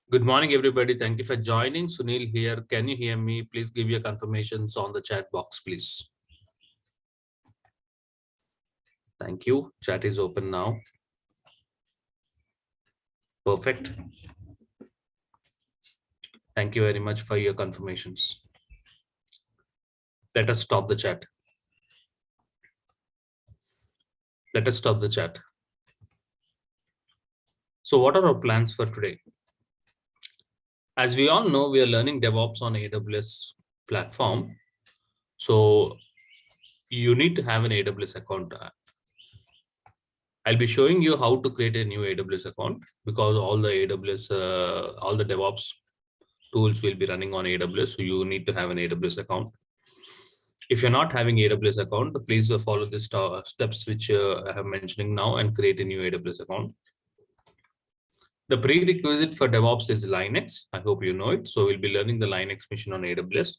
Good morning, everybody. Thank you for joining. Sunil here. Can you hear me? Please give your confirmations on the chat box, please. Thank you. Chat is open now. Perfect. Thank you very much for your confirmations. Let us stop the chat. Let us stop the chat. So what are our plans for today? As we all know, we are learning DevOps on AWS platform. So you need to have an AWS account. I'll be showing you how to create a new AWS account because all the DevOps tools will be running on AWS. So you need to have an AWS account. If you're not having AWS account, please follow the steps which I have mentioning now and create a new AWS account. The prerequisite for DevOps is Linux. I hope you know it. So we'll be learning the Linux machine on AWS.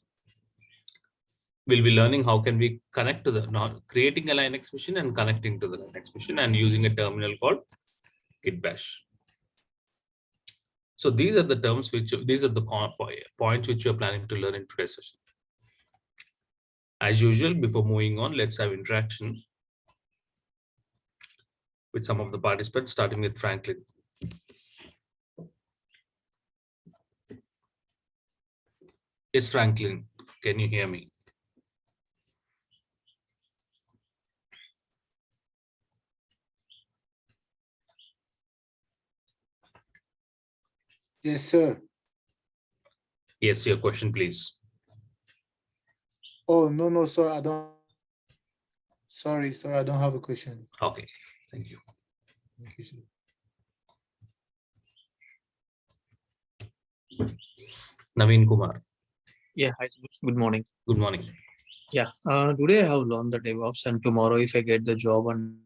We'll be learning how can we connect to creating a Linux machine and connecting to the Linux machine and using a terminal called Git Bash. So these are the terms these are the points which you're planning to learn in today's session. As usual, before moving on, let's have interaction with some of the participants, starting with Franklin. Yes, Franklin, can you hear me? Yes, sir. Yes, your question, please. Oh, no, sir. I don't. Sorry, sir. I don't have a question. Okay, thank you. Thank you, sir. Naveen Kumar. Yeah, hi, good morning. Good morning. Yeah, today I have learned the DevOps, and tomorrow, if I get the job and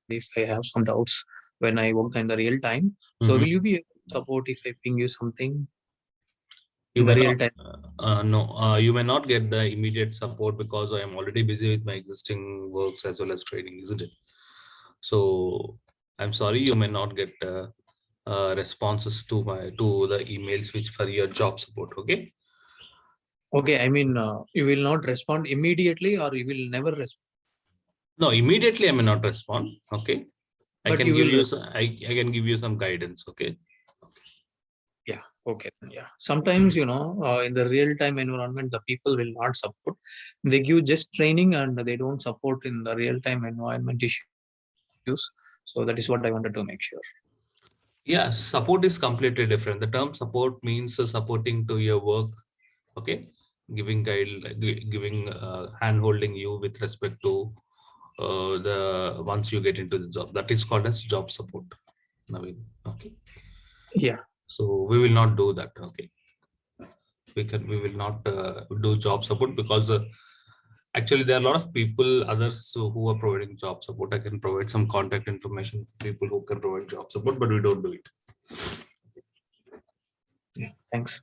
if I have some doubts when I work in the real time, so will you be able to support if I ping you something You in the may real not, time? no, you may not get the immediate support because I am already busy with my existing works as well as training, isn't it? So I'm sorry, you may not get responses to the emails which for your job support. Okay. Okay, I mean, you will not respond immediately, or you will never respond. No, immediately I may not respond. Okay. I But can you give will. you I can give you some guidance. Okay. Yeah, okay, yeah. Sometimes, in the real time environment, the people will not support. They give just training and they don't support in the real time environment issues. So that is what I wanted to make sure. Yeah, support is completely different. The term support means supporting to your work. Okay, giving hand holding you with respect to the once you get into the job. That is called as job support. Naveen. Okay. Yeah. So we will not do that. Okay. We will not do job support because actually there are a lot of people others who are providing job support. I can provide some contact information for people who can provide job support, but we don't do it. Yeah, thanks.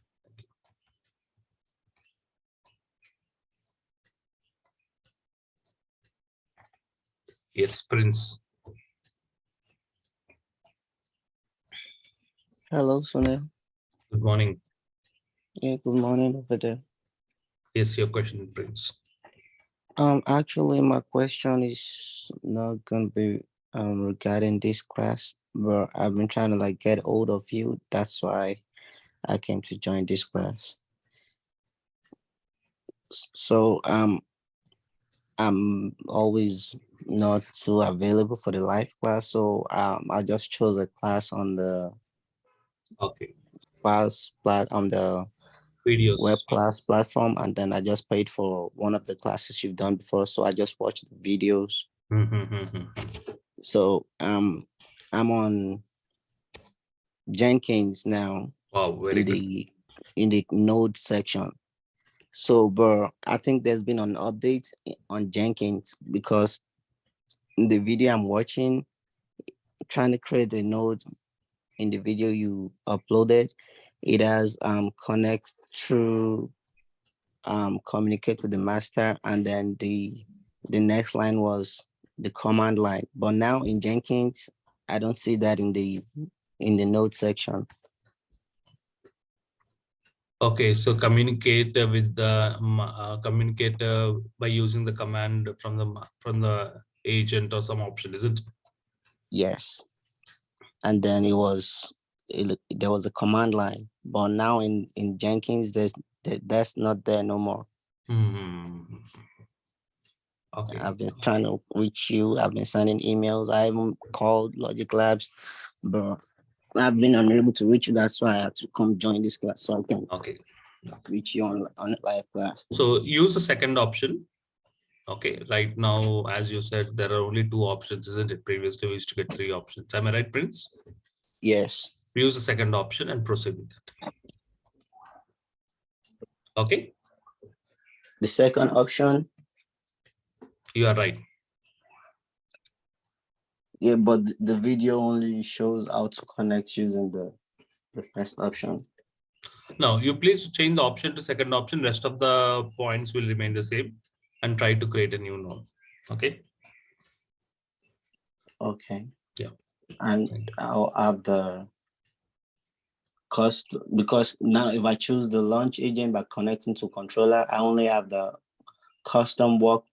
Yes, Prince. Hello, Sunil. Good morning. Yeah, good morning over there. Yes, your question, Prince. Actually, my question is not gonna be regarding this class, but I've been trying to like get hold of you. That's why I came to join this class. So I'm always not too available for the live class, so I just chose a class on the Okay. on the Videos. web class platform, and then I just paid for one of the classes you've done before, so I just watched the videos. So I'm on Jenkins now. Wow, very in good. the node section. So, but I think there's been an update on Jenkins because in the video I'm watching, trying to create a node in the video you uploaded, it has connect through communicate with the master, and then the next line was the command line. But now in Jenkins, I don't see that in the node section. Okay, so communicate with the communicate by using the command from the agent or some option, isn't it? Yes. And then there was a command line, but now in Jenkins that's not there no more. Hmm. Okay. I've been trying to reach you. I've been sending emails. I haven't called Logic Labs, but I've been unable to reach you. That's why I had to come join this class so I can Okay. reach you on live class. So use the second option. Okay. Right now, as you said, there are only 2 options, isn't it? Previously, we used to get 3 options. Am I right, Prince? Yes. Use the second option and proceed with it. Okay. The second option, You are right. yeah, but the video only shows how to connect using the first option. Now, you please change the option to second option. Rest of the points will remain the same and try to create a new node. Okay. Okay. Yeah. And I'll have the cost, because now if I choose the launch agent by connecting to controller, I only have the custom work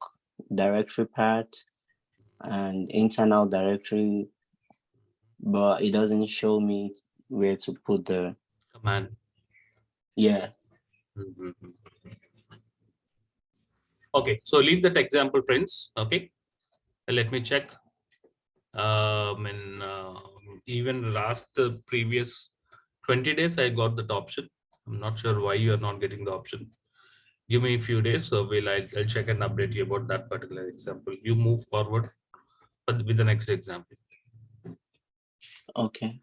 directory part and internal directory, but it doesn't show me where to put the Command. yeah. Mhm. Okay, so leave that example, Prince. Okay, let me check. And even last previous 20 days, I got that option. I'm not sure why you are not getting the option. Give me a few days, so I'll check and update you about that particular example. You move forward with the next example. Okay.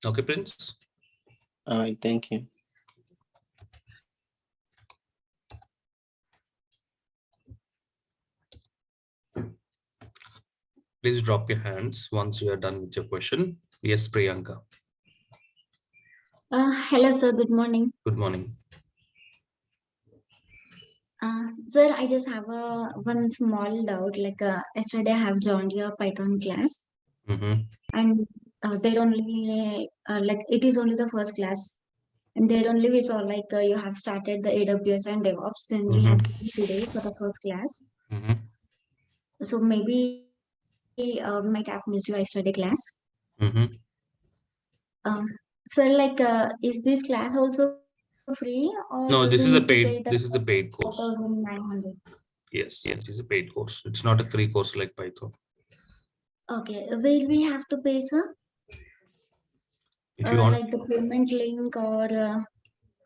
Okay, Prince. All right. Thank you. Please drop your hands once you are done with your question. Yes, Priyanka. Hello, sir. Good morning. Good morning. Sir, I just have one small doubt. Like yesterday, I have joined your Python class, and there only like it is only the first class, and there only we saw like you have started the AWS and DevOps. Then we have today for the first class. So maybe we might have missed your yesterday class. Sir, like is this class also free, or No, we this is a need to pay paid. the This is a paid course. 4,900? Yes, it is a paid course. It's not a free course like Python. Okay, will we have to pay, sir? If you want, Like the payment link or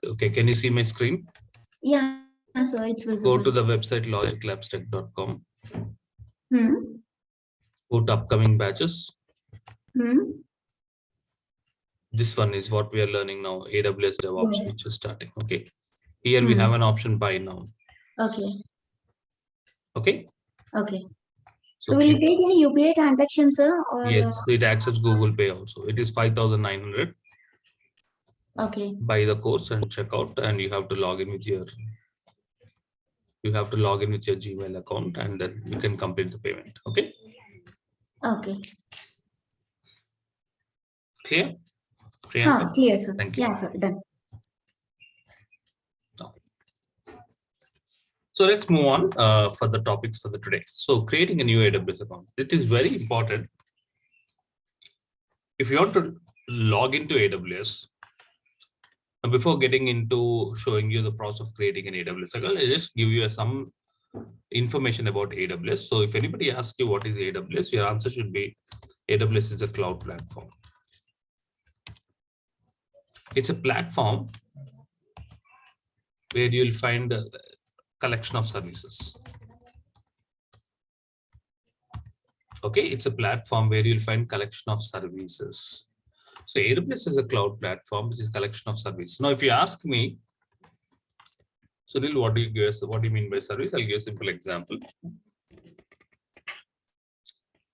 okay, can you see my screen? yeah, sir, it's Go visible. to the website logiclabstech.com. Hmm. Go to upcoming batches. Hmm. This one is what we are learning now, AWS DevOps, Yes. which is starting. Okay. Here we have an option buy now. Okay. Okay. Okay. So So will you take any UPI transaction, sir? Or yes, it accepts Google Pay also. It is 5,900. okay. Buy the course and check out, and you have to log in with your Gmail account, and then you can complete the payment. Okay. Okay. Clear? Priyanka? Clear, sir. Thank you. Yeah, sir. Done. So let's move on for the topics for the today. So creating a new AWS account. It is very important. If you want to log into AWS, before getting into showing you the process of creating an AWS account, I'll just give you some information about AWS. So if anybody asks you what is AWS, your answer should be AWS is a cloud platform. It's a platform where you'll find a collection of services. Okay, it's a platform where you'll find collection of services. So AWS is a cloud platform, which is collection of services. Now, if you ask me, Sunil, what do you mean by service? I'll give a simple example.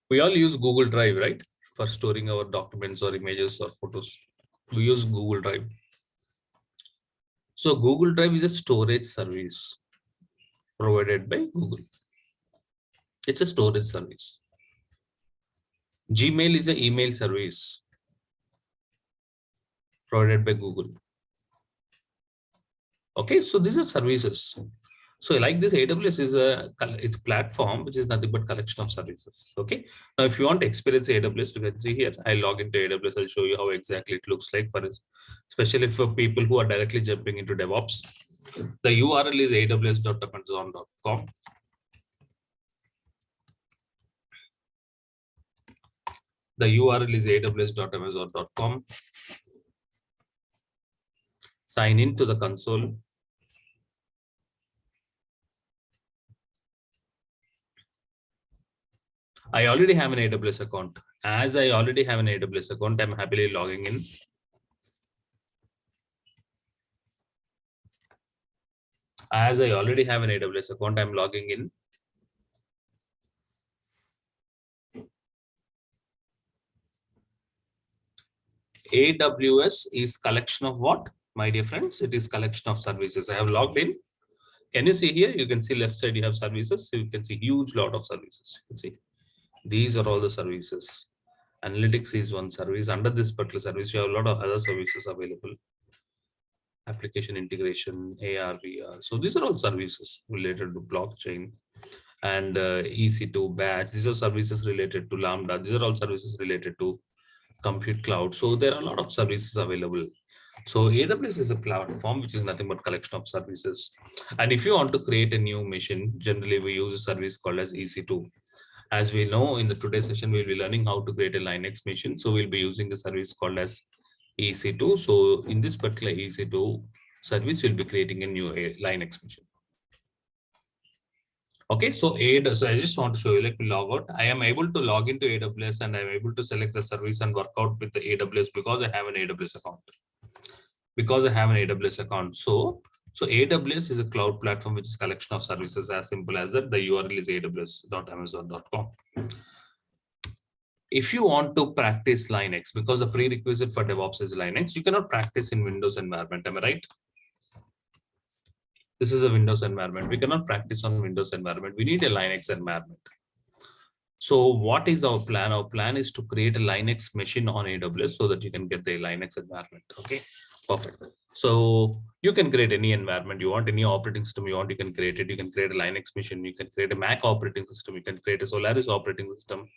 We all use Google Drive, right? For storing our documents or images or photos. We use Google Drive. So Google Drive is a storage service provided by Google. It's a storage service. Gmail is an email service provided by Google. Okay, so these are services. So like this, AWS is it's platform which is nothing but collection of services. Okay. Now, if you want to experience AWS, you can see here. I log into AWS. I'll show you how exactly it looks like for us, especially for people who are directly jumping into DevOps. The URL is aws.amazon.com. The URL is aws.amazon.com. Sign in to the console. I already have an AWS account. As I already have an AWS account, I'm happily logging in. As I already have an AWS account, I'm logging in. AWS is collection of what, my dear friends? It is collection of services. I have logged in. Can you see here? You can see left side, you have services. So you can see huge lot of services. You can see these are all the services. Analytics is one service. Under this particular service, you have a lot of other services available. Application integration, AR, VR. So these are all services related to blockchain and EC2 batch. These are services related to Lambda. These are all services related to compute cloud. So there are a lot of services available. So AWS is a platform which is nothing but collection of services. And if you want to create a new machine, generally we use a service called as EC2. As we know, in the today's session, we'll be learning how to create a Linux machine. So we'll be using the service called as EC2. So in this particular EC2 service, we'll be creating a new Linux machine. Okay, so I just want to show you, let me log out. I am able to log into AWS and I'm able to select the service and work out with the AWS because I have an AWS account. Because I have an AWS account. So AWS is a cloud platform which is collection of services, as simple as that. The URL is aws.amazon.com. If you want to practice Linux, because the prerequisite for DevOps is Linux, you cannot practice in Windows environment. Am I right? This is a Windows environment. We cannot practice on Windows environment. We need a Linux environment. So what is our plan? Our plan is to create a Linux machine on AWS so that you can get the Linux environment. Okay, perfect. So you can create any environment you want, any operating system you want, you can create it. You can create a Linux machine. You can create a Mac operating system. You can create a Solaris operating system.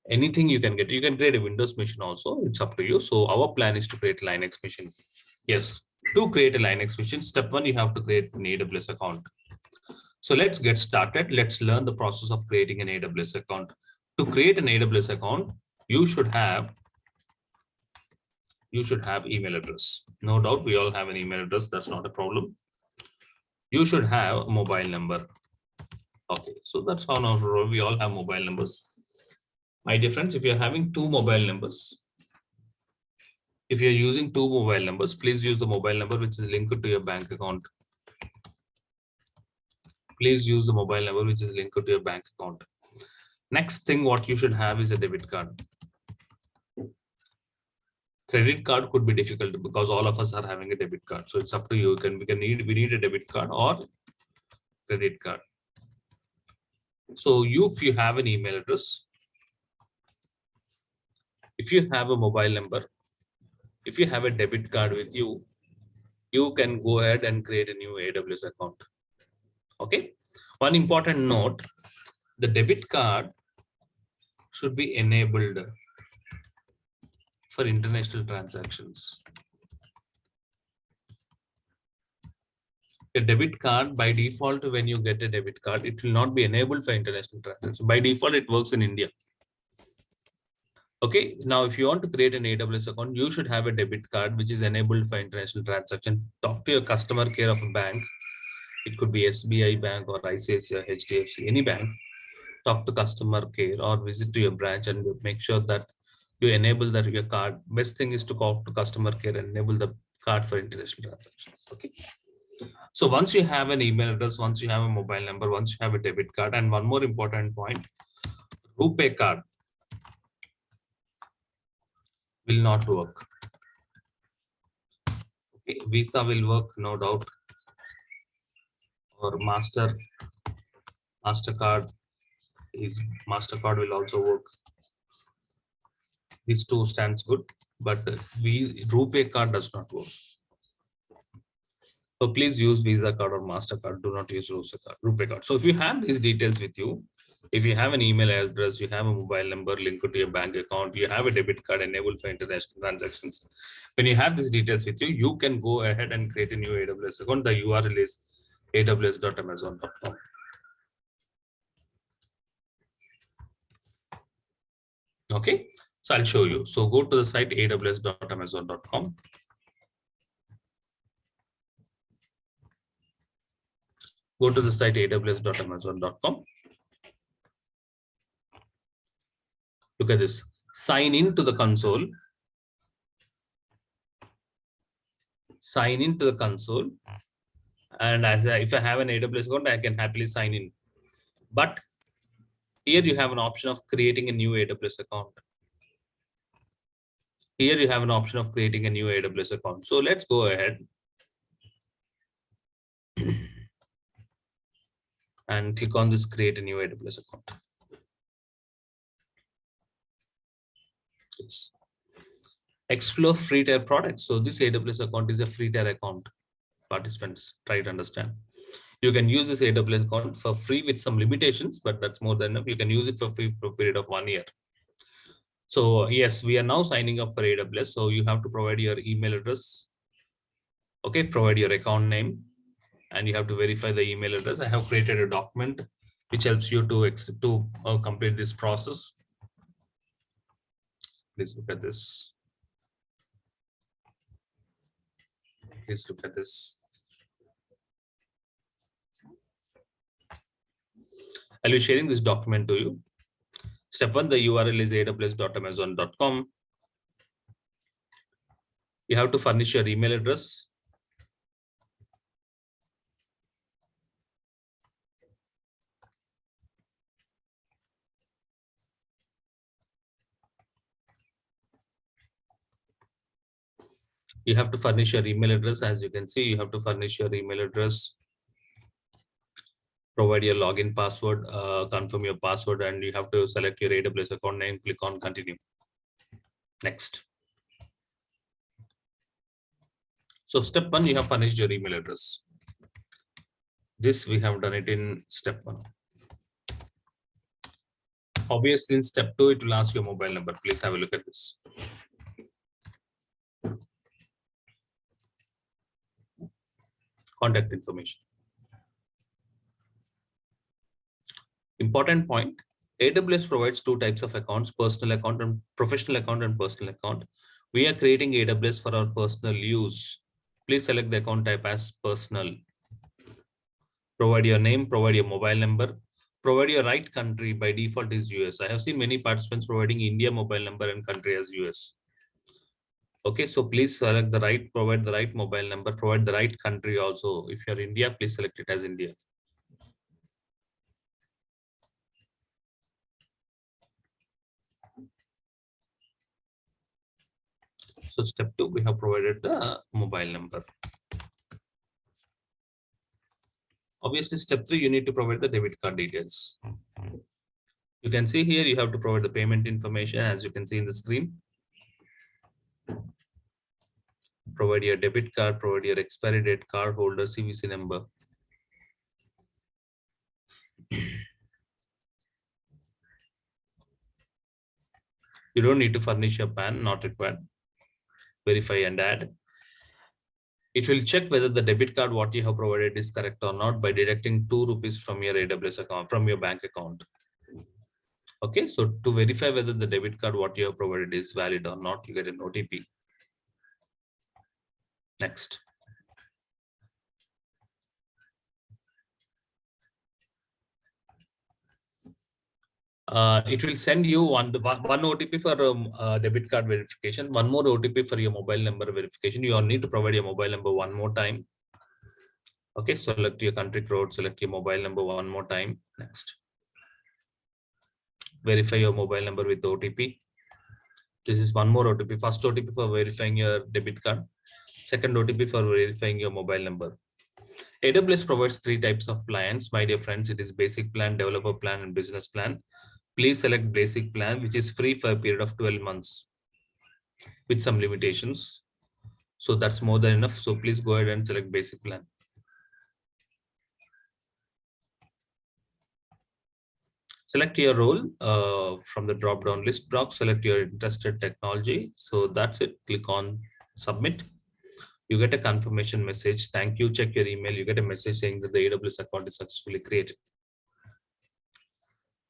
Anything you can get. You can create a Windows machine also. It's up to you. So our plan is to create a Linux machine. Yes. To create a Linux machine, step one, you have to create an AWS account. So let's get started. Let's learn the process of creating an AWS account. To create an AWS account, you should have email address. No doubt we all have an email address. That's not a problem. You should have a mobile number. Okay, so that's how we all have mobile numbers. My dear friends, if you're having two mobile numbers, if you're using two mobile numbers, please use the mobile number which is linked to your bank account. Please use the mobile number which is linked to your bank account. Next thing, what you should have is a debit card. Credit card could be difficult because all of us are having a debit card. So it's up to you. We need a debit card or credit card. So if you have an email address, if you have a mobile number, if you have a debit card with you, you can go ahead and create a new AWS account. Okay. One important note, the debit card should be enabled for international transactions. A debit card by default, when you get a debit card, it will not be enabled for international transactions. By default, it works in India. Okay, now if you want to create an AWS account, you should have a debit card which is enabled for international transaction. Talk to your customer care of a bank. It could be SBI Bank or ICICI or HDFC, any bank. Talk to customer care or visit to your branch and make sure that you enable that your card. Best thing is to talk to customer care and enable the card for international transactions. Okay. So once you have an email address, once you have a mobile number, once you have a debit card, and one more important point, RuPay card will not work. Okay, Visa will work, no doubt, or MasterCard will also work. These two stands good, but RuPay card does not work. So please use Visa card or MasterCard. Do not use Rupee card. So if you have these details with you, if you have an email address, you have a mobile number linked to your bank account, you have a debit card enabled for international transactions. When you have these details with you, you can go ahead and create a new AWS account. The URL is aws.amazon.com. Okay, so I'll show you. So go to the site aws.amazon.com. Go to the site aws.amazon.com. Look at this. Sign in to the console. Sign into the console. And if I have an AWS account, I can happily sign in. But here you have an option of creating a new AWS account. Here you have an option of creating a new AWS account. So let's go ahead and click on this create a new AWS account. Yes. Explore free tier products. So this AWS account is a free tier account. Participants, try to understand. You can use this AWS account for free with some limitations, but that's more than enough. You can use it for free for a period of 1 year. So yes, we are now signing up for AWS. So you have to provide your email address. Okay, provide your account name, and you have to verify the email address. I have created a document which helps you to complete this process. Please look at this. Please look at this. I'll be sharing this document to you. Step 1, the URL is aws.amazon.com. You have to furnish your email address. You have to furnish your email address. As you can see, you have to furnish your email address. Provide your login password, confirm your password, and you have to select your AWS account name, click on continue. Next. So step 1, you have furnished your email address. This we have done it in step 1. Obviously in step 2, it will ask your mobile number. Please have a look at this. Contact information. Important point, AWS provides 2 types of accounts, personal account and professional account and personal account. We are creating AWS for our personal use. Please select the account type as personal. Provide your name, provide your mobile number, provide your right country. By default is US. I have seen many participants providing India mobile number and country as US. Okay, so please select the right, provide the right mobile number, provide the right country also. If you're India, please select it as India. So step 2, we have provided the mobile number. Obviously, step 3, you need to provide the debit card details. You can see here, you have to provide the payment information, as you can see in the screen. Provide your debit card, provide your expiry date, card holder, CVC number. You don't need to furnish your PAN, not required. Verify and add. It will check whether the debit card what you have provided is correct or not by deducting 2 rupees from your AWS account, from your bank account. Okay, so to verify whether the debit card what you have provided is valid or not, you get an OTP. Next. It will send you one OTP for debit card verification, one more OTP for your mobile number verification. You all need to provide your mobile number one more time. Okay, select your country code, select your mobile number one more time. Next. Verify your mobile number with OTP. This is one more OTP. First OTP for verifying your debit card. Second OTP for verifying your mobile number. AWS provides 3 types of plans. My dear friends, it is basic plan, developer plan, and business plan. Please select basic plan, which is free for a period of 12 months with some limitations. So that's more than enough. So please go ahead and select basic plan. Select your role from the drop-down list box, select your interested technology. So that's it. Click on submit. You get a confirmation message. Thank you. Check your email. You get a message saying that the AWS account is successfully created.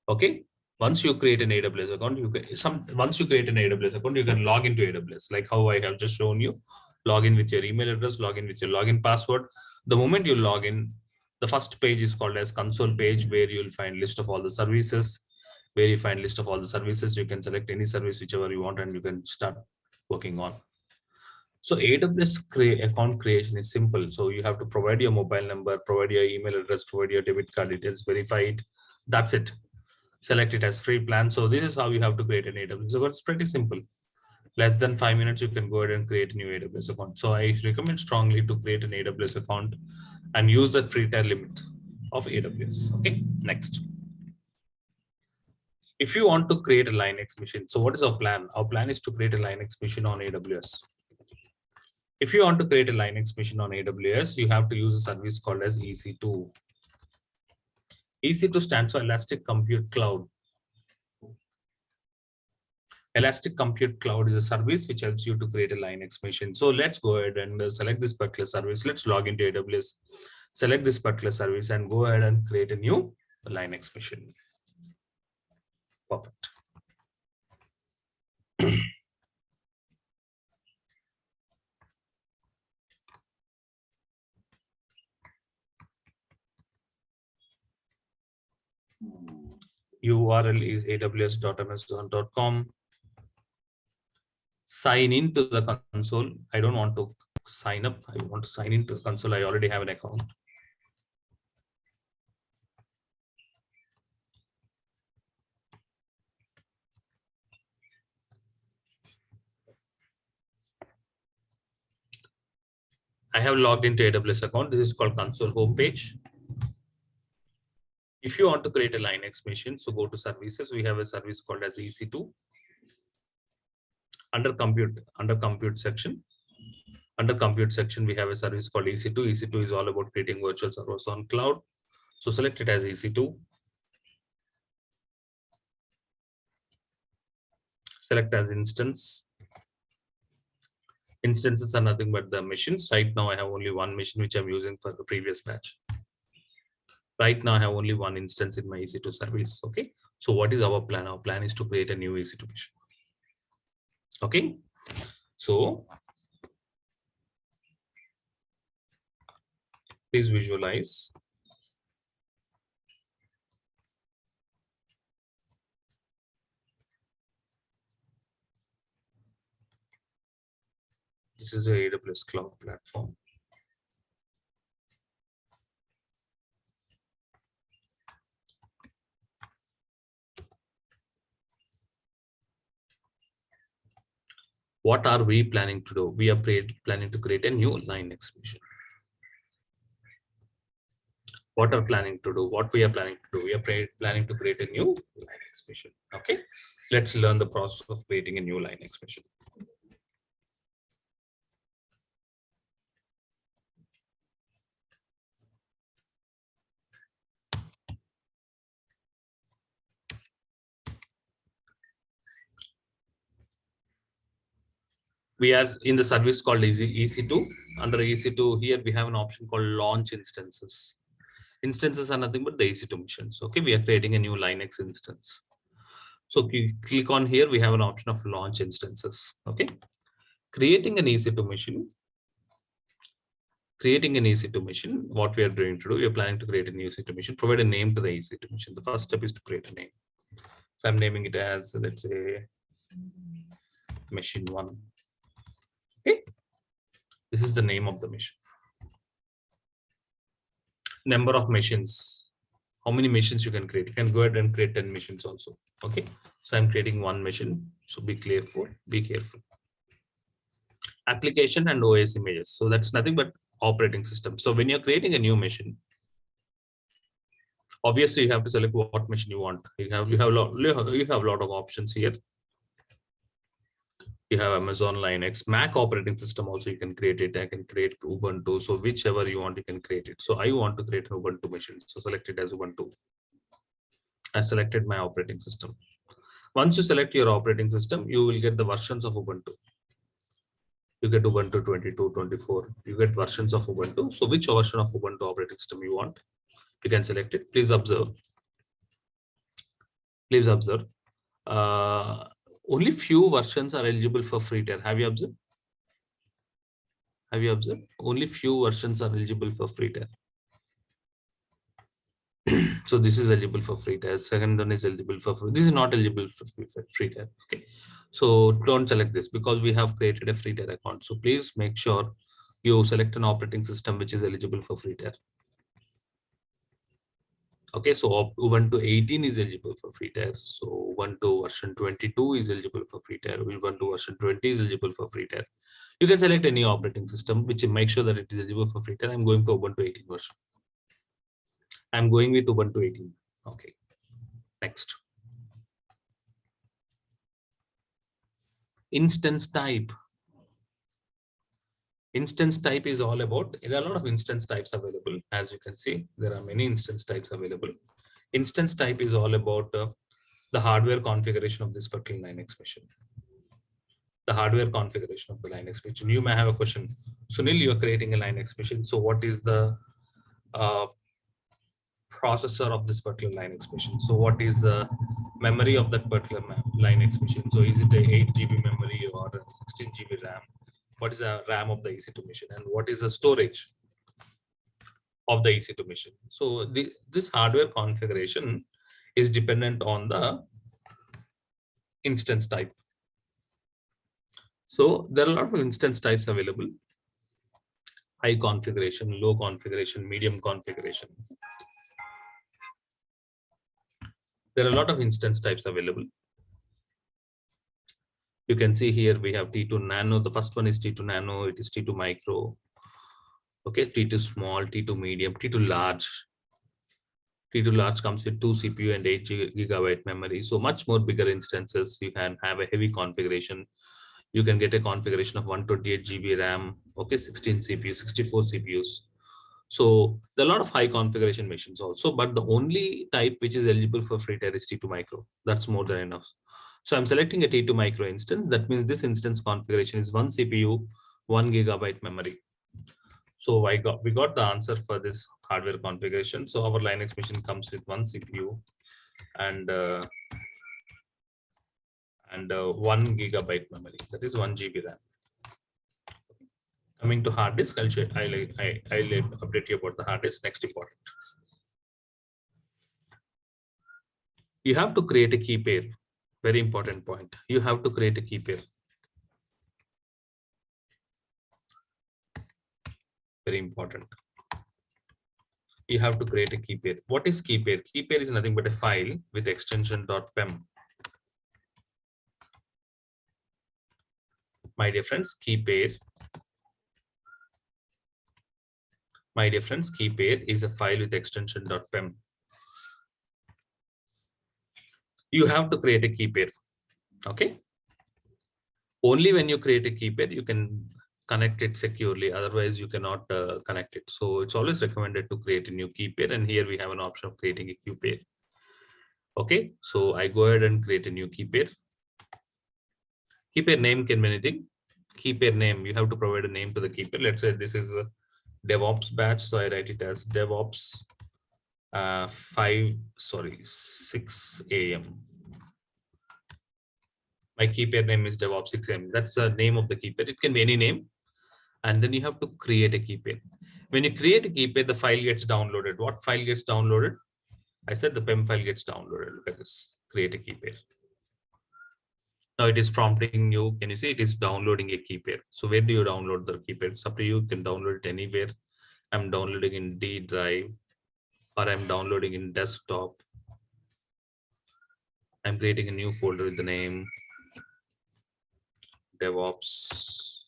Okay. Once you create an AWS account, once you create an AWS account, you can log into AWS, like how I have just shown you. Log in with your email address, log in with your login password. The moment you log in, the first page is called as console page, where you'll find list of all the services. Where you find list of all the services, you can select any service whichever you want, and you can start working on. So AWS account creation is simple. So you have to provide your mobile number, provide your email address, provide your debit card details, verify it. That's it. Select it as free plan. So this is how you have to create an AWS account. It's pretty simple. Less than 5 minutes, you can go ahead and create a new AWS account. So I recommend strongly to create an AWS account and use that free tier limit of AWS. Okay, next. If you want to create a Linux machine, so what is our plan? Our plan is to create a Linux machine on AWS. If you want to create a Linux machine on AWS, you have to use a service called as EC2. EC2 stands for Elastic Compute Cloud. Elastic Compute Cloud is a service which helps you to create a Linux machine. So let's go ahead and select this particular service. Let's log into AWS, select this particular service, and go ahead and create a new Linux machine. Perfect. URL is aws.amazon.com. Sign into the console. I don't want to sign up. I want to sign into the console. I already have an account. I have logged into AWS account. This is called console homepage. If you want to create a Linux machine, so go to services. We have a service called as EC2. Under compute section. Under compute section, we have a service called EC2. EC2 is all about creating virtual servers on cloud. So select it as EC2. Select as instance. Instances are nothing but the machines. Right now, I have only one machine which I'm using for the previous batch. Right now, I have only one instance in my EC2 service. Okay. So what is our plan? Our plan is to create a new EC2 machine. Okay. So please visualize. This is a AWS cloud platform. What are we planning to do? We are planning to create a new Linux machine. What are planning to do? What we are planning to do? We are planning to create a new Linux machine. Okay, let's learn the process of creating a new Linux machine. We are in the service called EC2. Under EC2, here we have an option called launch instances. Instances are nothing but the EC2 machines. Okay, we are creating a new Linux instance. So click on here, we have an option of launch instances. Okay, creating an EC2 machine. Creating an EC2 machine, what we are going to do, we are planning to create a new EC2 machine, provide a name to the EC2 machine. The first step is to create a name. So I'm naming it as, let's say, machine 1. Okay, this is the name of the machine. Number of machines. How many machines you can create? You can go ahead and create 10 machines also. Okay, so I'm creating one machine. So be careful. Be careful. Application and OS images. So that's nothing but operating system. So when you're creating a new machine, obviously you have to select what machine you want. You have a lot of options here. You have Amazon Linux, Mac operating system also you can create it. I can create Ubuntu. So whichever you want, you can create it. So I want to create an Ubuntu machine. So select it as Ubuntu. I selected my operating system. Once you select your operating system, you will get the versions of Ubuntu. You get Ubuntu 22, 24. You get versions of Ubuntu. So which version of Ubuntu operating system you want, you can select it. Please observe. Please observe. Only few versions are eligible for free tier. Have you observed? Have you observed? Only few versions are eligible for free tier. So this is eligible for free tier. Second one is eligible for free. This is not eligible for free tier. Okay. So don't select this because we have created a free tier account. So please make sure you select an operating system which is eligible for free tier. Okay, so Ubuntu 18 is eligible for free tier. So Ubuntu version 22 is eligible for free tier. Ubuntu version 20 is eligible for free tier. You can select any operating system which make sure that it is eligible for free tier. I'm going for Ubuntu 18 version. I'm going with Ubuntu 18. Okay, next. Instance type. Instance type is all about, there are a lot of instance types available. As you can see, there are many instance types available. Instance type is all about the hardware configuration of this particular Linux machine. The hardware configuration of the Linux machine. You may have a question. Sunil, you are creating a Linux machine. So what is the processor of this particular Linux machine? So what is the memory of that particular Linux machine? So is it a 8 GB memory or a 16 GB RAM? What is the RAM of the EC2 machine? And what is the storage of the EC2 machine? So this hardware configuration is dependent on the instance type. So there are a lot of instance types available. High configuration, low configuration, medium configuration. There are a lot of instance types available. You can see here we have T2 Nano. The first one is T2 Nano. It is T2 Micro. Okay, T2 Small, T2 Medium, T2 Large. T2 Large comes with 2 CPU and 8 GB memory. So much more bigger instances. You can have a heavy configuration. You can get a configuration of 128 GB RAM. Okay, 16 CPUs, 64 CPUs. So there are a lot of high configuration machines also, but the only type which is eligible for free tier is T2 Micro. That's more than enough. So I'm selecting a T2 Micro instance. That means this instance configuration is 1 CPU, 1 GB memory. So we got the answer for this hardware configuration. So our Linux machine comes with 1 CPU and 1 GB memory. That is 1 GB RAM. Coming to hard disk, I'll update you about the hard disk. Next important. You have to create a key pair. Very important point. You have to create a key pair. Very important. You have to create a key pair. What is key pair? Key pair is nothing but a file with extension .pem. My dear friends, key pair. My dear friends, key pair is a file with extension .pem. You have to create a key pair. Okay. Only when you create a key pair, you can connect it securely. Otherwise, you cannot connect it. So it's always recommended to create a new key pair. And here we have an option of creating a key pair. Okay. So I go ahead and create a new key pair. Key pair name can be anything. Key pair name, you have to provide a name to the key pair. Let's say this is a DevOps batch. So I write it as DevOps 6 a.m. My key pair name is DevOps 6 a.m. That's the name of the key pair. It can be any name. And then you have to create a key pair. When you create a key pair, the file gets downloaded. What file gets downloaded? I said the PEM file gets downloaded. Look at this. Create a key pair. Now it is prompting you. Can you see it is downloading a key pair? So where do you download the key pair? It's up to you. You can download it anywhere. I'm downloading in D drive or I'm downloading in desktop. I'm creating a new folder with the name DevOps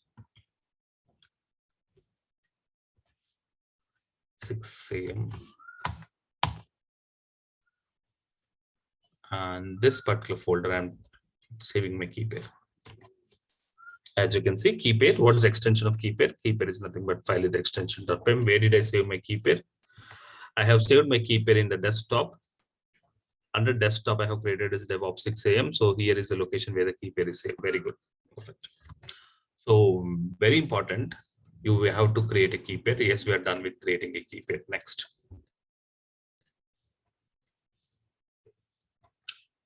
6 a.m. And this particular folder, I'm saving my key pair. As you can see, key pair. What is the extension of key pair? Key pair is nothing but file with extension.pem. Where did I save my key pair? I have saved my key pair in the desktop. Under desktop, I have created as DevOps 6 AM. So here is the location where the key pair is saved. Very good. Perfect. So very important. You have to create a key pair. Yes, we are done with creating a key pair. Next.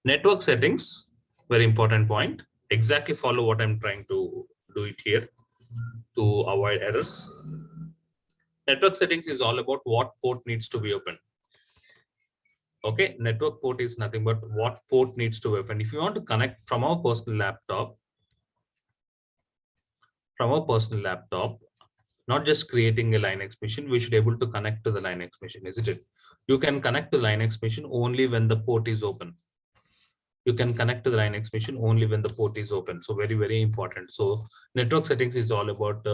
Network settings, very important point. Exactly follow what I'm trying to do it here to avoid errors. Network settings is all about what port needs to be open. Okay, network port is nothing but what port needs to be open. If you want to connect from our personal laptop, not just creating a Linux machine, we should be able to connect to the Linux machine, isn't it? You can connect to the Linux machine only when the port is open. You can connect to the Linux machine only when the port is open. So very, very important. So network settings is all about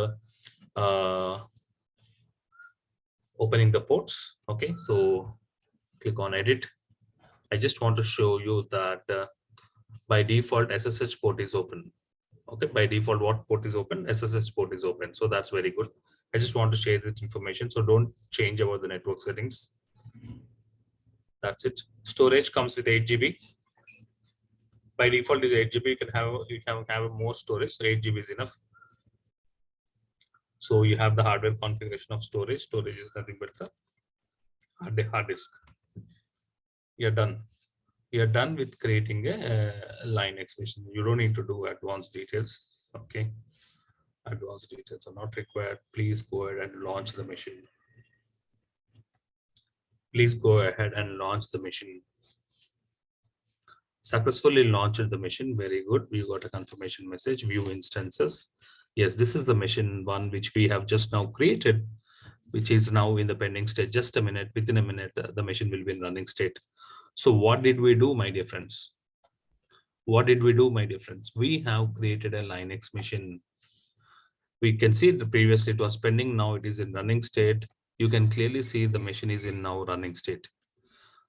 opening the ports. Okay, so click on edit. I just want to show you that by default SSH port is open. Okay, by default what port is open? SSH port is open. So that's very good. I just want to share this information. So don't change about the network settings. That's it. Storage comes with 8 GB. By default is 8 GB. You can have more storage. So 8 GB is enough. So you have the hardware configuration of storage. Storage is nothing but the hard disk. You're done. You're done with creating a Linux machine. You don't need to do advanced details. Okay. Advanced details are not required. Please go ahead and launch the machine. Please go ahead and launch the machine. Successfully launched the machine. Very good. We got a confirmation message. View instances. Yes, this is the machine one which we have just now created, which is now in the pending state. Just a minute. Within a minute, the machine will be in running state. So what did we do, my dear friends? What did we do, my dear friends? We have created a Linux machine. We can see the previously it was pending. Now it is in running state. You can clearly see the machine is in now running state.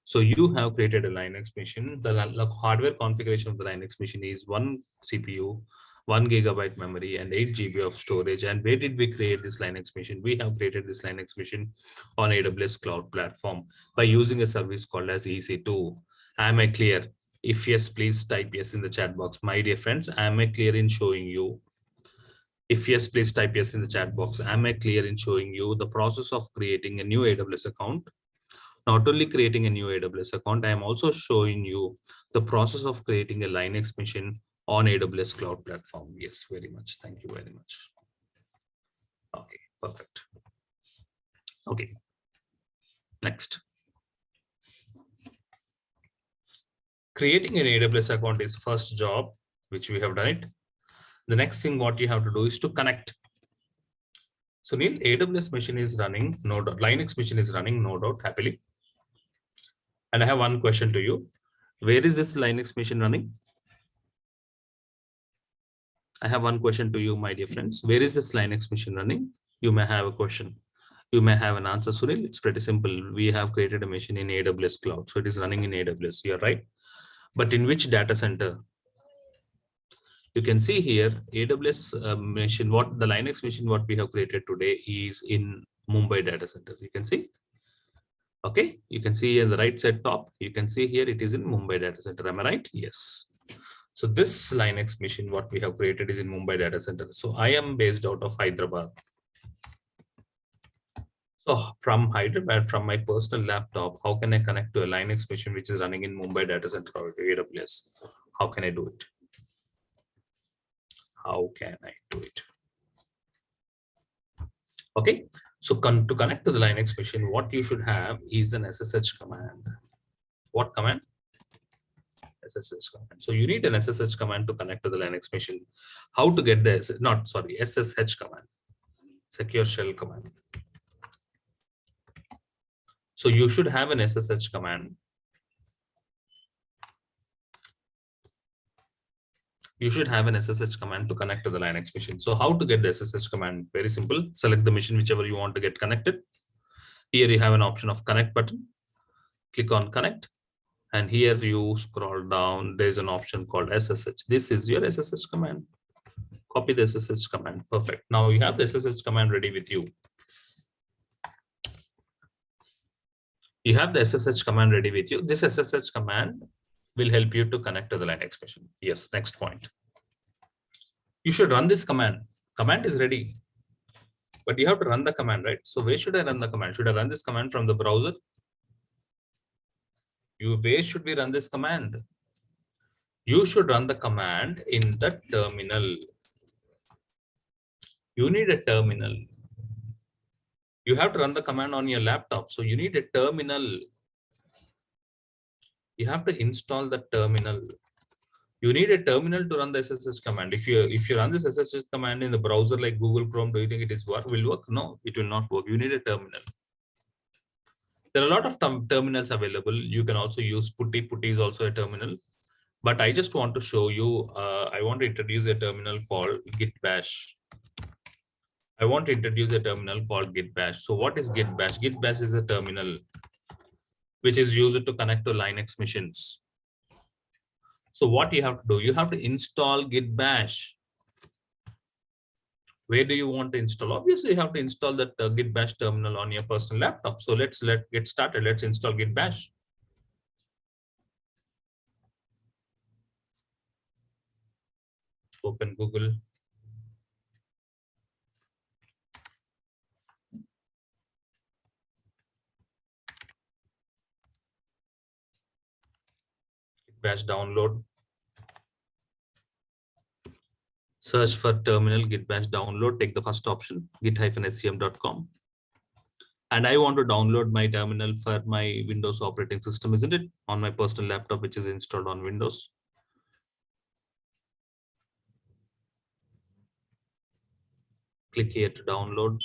So you have created a Linux machine. The hardware configuration of the Linux machine is 1 CPU, 1 GB memory, and 8 GB of storage. And where did we create this Linux machine? We have created this Linux machine on AWS cloud platform by using a service called as EC2. Am I clear? If yes, please type yes in the chat box. My dear friends, am I clear in showing you? If yes, please type yes in the chat box. Am I clear in showing you the process of creating a new AWS account? Not only creating a new AWS account, I am also showing you the process of creating a Linux machine on AWS cloud platform. Yes, very much. Thank you very much. Okay, perfect. Okay, next. Creating an AWS account is first job, which we have done it. The next thing what you have to do is to connect. So Neil, AWS machine is running, no doubt, Linux machine is running, no doubt, happily. And I have one question to you. Where is this Linux machine running? I have one question to you, my dear friends. Where is this Linux machine running? You may have a question. You may have an answer, Sunil. It's pretty simple. We have created a machine in AWS cloud. So it is running in AWS. You're right. But in which data center? You can see here, AWS machine, what the Linux machine, what we have created today is in Mumbai data center. You can see. Okay, you can see in the right side top, you can see here it is in Mumbai data center. Am I right? Yes. So this Linux machine, what we have created is in Mumbai data center. So I am based out of Hyderabad. So from Hyderabad, from my personal laptop, how can I connect to a Linux machine which is running in Mumbai data center or AWS? How can I do it? How can I do it? Okay, so to connect to the Linux machine, what you should have is an SSH command. What command? SSH command. So you need an SSH command to connect to the Linux machine. How to get this? Not sorry, SSH command, secure shell command. So you should have an SSH command. You should have an SSH command to connect to the Linux machine. So how to get the SSH command? Very simple. Select the machine, whichever you want to get connected. Here you have an option of connect button. Click on connect. And here you scroll down. There's an option called SSH. This is your SSH command. Copy the SSH command. Perfect. Now you have the SSH command ready with you. You have the SSH command ready with you. This SSH command will help you to connect to the Linux machine. Yes, next point. You should run this command. Command is ready, but you have to run the command, right? So where should I run the command? Should I run this command from the browser? Where should we run this command? You should run the command in the terminal. You need a terminal. You have to run the command on your laptop. So you need a terminal. You have to install the terminal. You need a terminal to run the SSH command. If you run this SSH command in the browser like Google Chrome, do you think will work? No, it will not work. You need a terminal. There are a lot of terminals available. You can also use Putty. Putty is also a terminal. But I just want to show you, I want to introduce a terminal called Git Bash. I want to introduce a terminal called Git Bash. So what is Git Bash? Git Bash is a terminal which is used to connect to Linux machines. So what you have to do, you have to install Git Bash. Where do you want to install? Obviously, you have to install that Git Bash terminal on your personal laptop. So let's get started. Let's install Git Bash. Open Google. Git Bash download. Search for terminal Git Bash download. Take the first option, git-scm.com. And I want to download my terminal for my Windows operating system, isn't it? On my personal laptop, which is installed on Windows. Click here to download.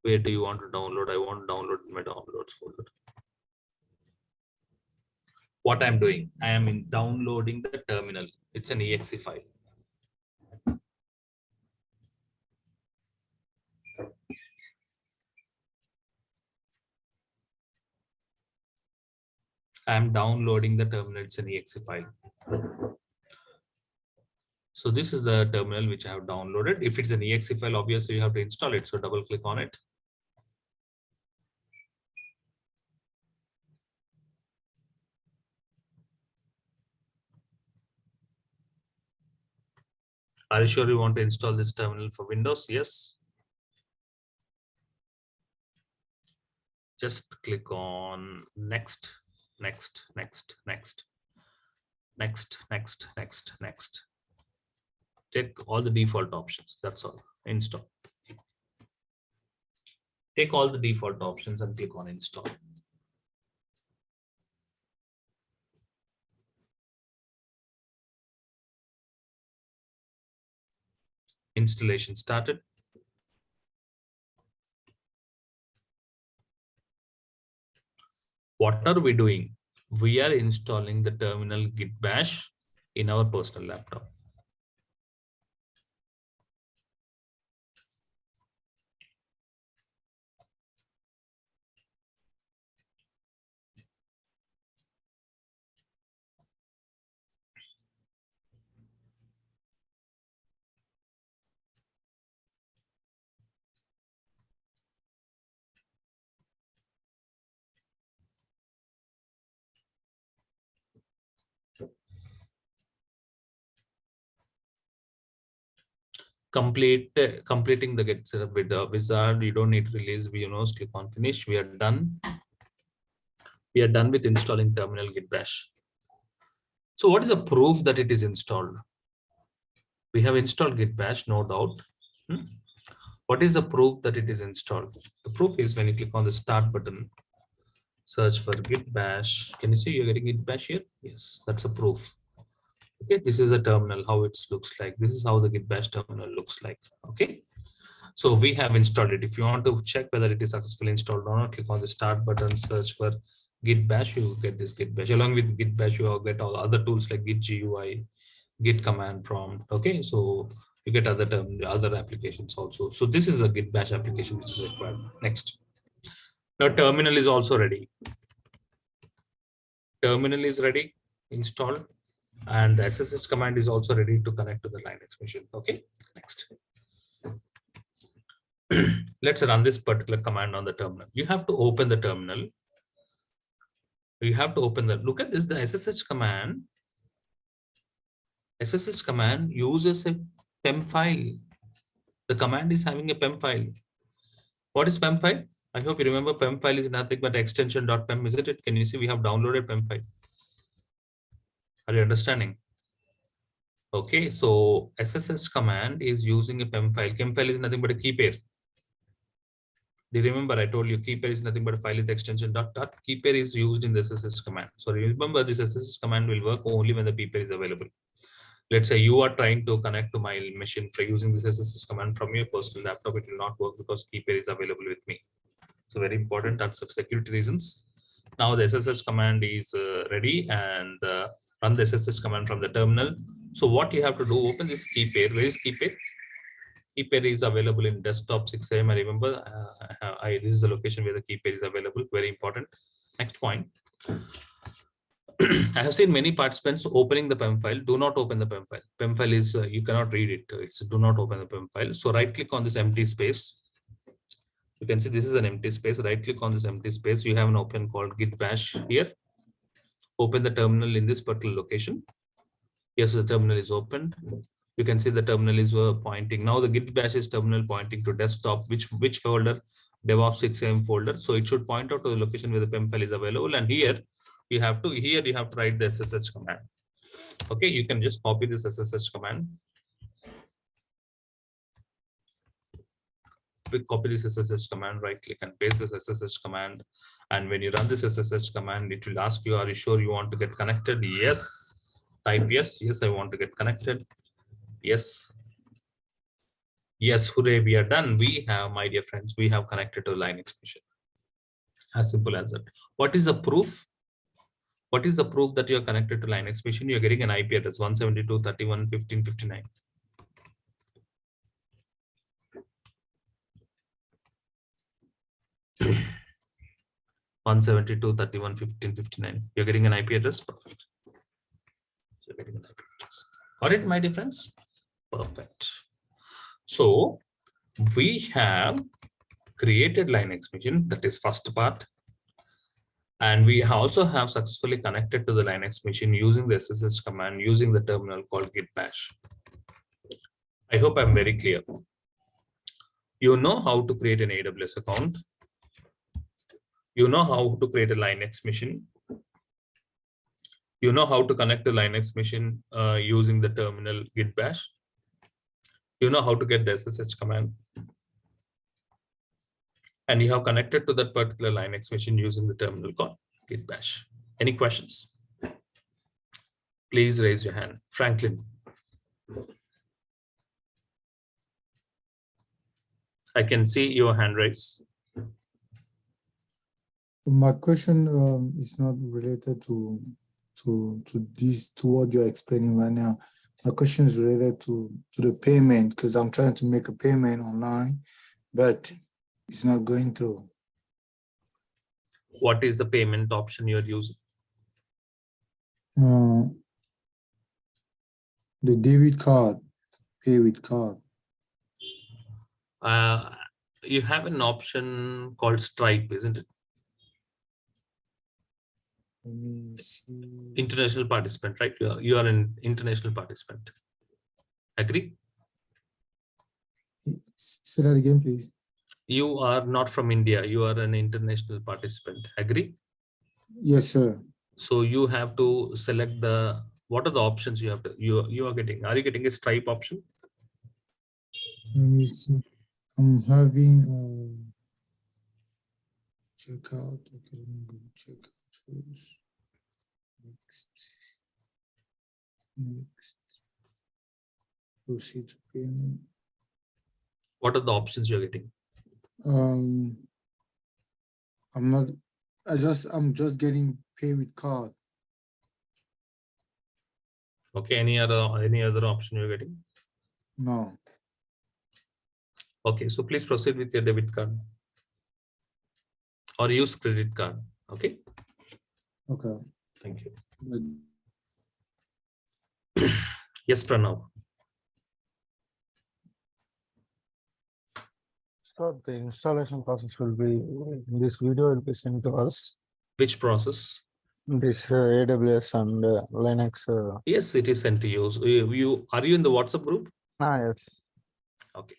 Where do you want to download? I want to download in my downloads folder. What I'm doing, I am downloading the terminal. It's an exe file. I'm downloading the terminal. It's an exe file. So this is the terminal which I have downloaded. If it's an exe file, obviously you have to install it. So double click on it. Are you sure you want to install this terminal for Windows? Yes. Just click on next, next, next, next, next, next, next, next. Take all the default options. That's all. Install. Take all the default options and click on install. Installation started. What are we doing? We are installing the terminal Git Bash in our personal laptop. Completing the get setup with the wizard. You don't need to release VNOs. Click on finish. We are done. We are done with installing terminal Git Bash. So what is the proof that it is installed? We have installed Git Bash, no doubt. What is the proof that it is installed? The proof is when you click on the start button, search for Git Bash. Can you see you're getting Git Bash here? Yes, that's a proof. Okay, this is a terminal, how it looks like. This is how the Git Bash terminal looks like. Okay, so we have installed it. If you want to check whether it is successfully installed or not, click on the start button, search for Git Bash. You get this Git Bash. Along with Git Bash, you get all other tools like Git GUI, Git command prompt. Okay, so you get other applications also. So this is a Git Bash application which is required. Next. Now terminal is also ready. Terminal is ready, installed. And the SSH command is also ready to connect to the Linux machine. Okay, next. Let's run this particular command on the terminal. You have to open the terminal. You have to open the, look at this, the SSH command. SSH command uses a PEM file. The command is having a PEM file. What is PEM file? I hope you remember PEM file is nothing but extension .pem, isn't it? Can you see we have downloaded PEM file? Are you understanding? Okay, so SSH command is using a PEM file. PEM file is nothing but a key pair. Do you remember I told you key pair is nothing but a file with extension dot. Key pair is used in the SSH command. So remember this SSH command will work only when the key pair is available. Let's say you are trying to connect to my machine for using this SSH command from your personal laptop. It will not work because key pair is available with me. So very important terms of security reasons. Now the SSH command is ready, and run the SSH command from the terminal. So what you have to do, open this key pair. Where is key pair? Key pair is available in desktop 6am. I remember this is the location where the key pair is available. Very important. Next point. I have seen many participants opening the PEM file. Do not open the PEM file. PEM file is you cannot read it. It's do not open the PEM file. So right click on this empty space. You can see this is an empty space. Right click on this empty space. You have an open called git bash here. Open the terminal in this particular location. Yes, the terminal is opened. You can see the terminal is pointing. Now the git bash is terminal pointing to desktop. Which folder? DevOps 6am folder. So it should point out to the location where the PEM file is available. And here you have to write the SSH command. Okay, you can just copy this SSH command. Copy this SSH command, right click and paste this SSH command. And when you run this SSH command, it will ask you, are you sure you want to get connected? Yes. Type yes. Yes, I want to get connected. Yes. Yes, hooray, we are done. We have, my dear friends, we have connected to Linux machine. As simple as that. What is the proof? What is the proof that you are connected to Linux machine? You're getting an IP address 172.31.15.59. You're getting an IP address. Perfect. So you're getting an IP address. Got it, my dear friends? Perfect. So we have created Linux machine. That is first part. And we also have successfully connected to the Linux machine using the SSH command, using the terminal called git bash. I hope I'm very clear. You know how to create an AWS account. You know how to create a Linux machine. You know how to connect the Linux machine using the terminal git bash. You know how to get the SSH command. And you have connected to that particular Linux machine using the terminal called git bash. Any questions? Please raise your hand. Franklin. I can see your hand raised. My question is not related to what you're explaining right now. My question is related to the payment, because I'm trying to make a payment online, but it's not going through. What is the payment option you're using? The debit card, pay with card. You have an option called Stripe, isn't it? Let me see. International participant, right? You are an international participant. Agree? Say that again, please. You are not from India. You are an international participant. Agree? Yes, sir. So you have to select what are the options you have to, you are getting? Are you getting a Stripe option? Let me see. I'm having checkout. Okay, let me go check out first. Next. Proceed to payment. What are the options you're getting? I'm just getting pay with card. Okay, any other option you're getting? No. Okay, so please proceed with your debit card or use credit card. Okay. Okay. Thank you. But Yes, Pranav. So the installation process will be, this video will be sent to us. Which process? This AWS and Linux. Yes, it is sent to you. So are you in the WhatsApp group? Yes. Okay.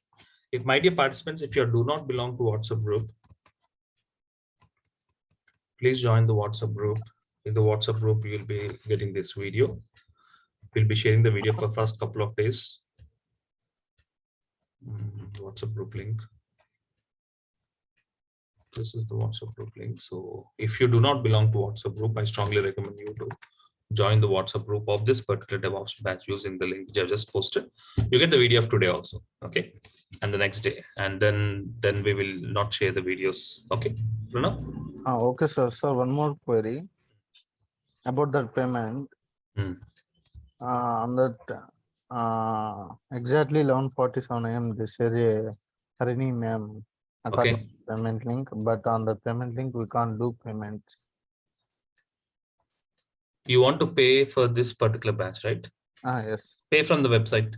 If my dear participants, if you do not belong to WhatsApp group, please join the WhatsApp group. In the WhatsApp group, you will be getting this video. We'll be sharing the video for first couple of days. WhatsApp group link. This is the WhatsApp group link. So if you do not belong to WhatsApp group, I strongly recommend you to join the WhatsApp group of this particular DevOps batch using the link which I just posted. You get the video of today also, okay, and the next day, and then we will not share the videos. Okay, Pranav? Okay, sir. So one more query about that payment. On that exactly 11:47 AM, they share a Harini ma'am Okay. payment link, but on the payment link we can't do payments. You want to pay for this particular batch, right? Yes. Pay from the website.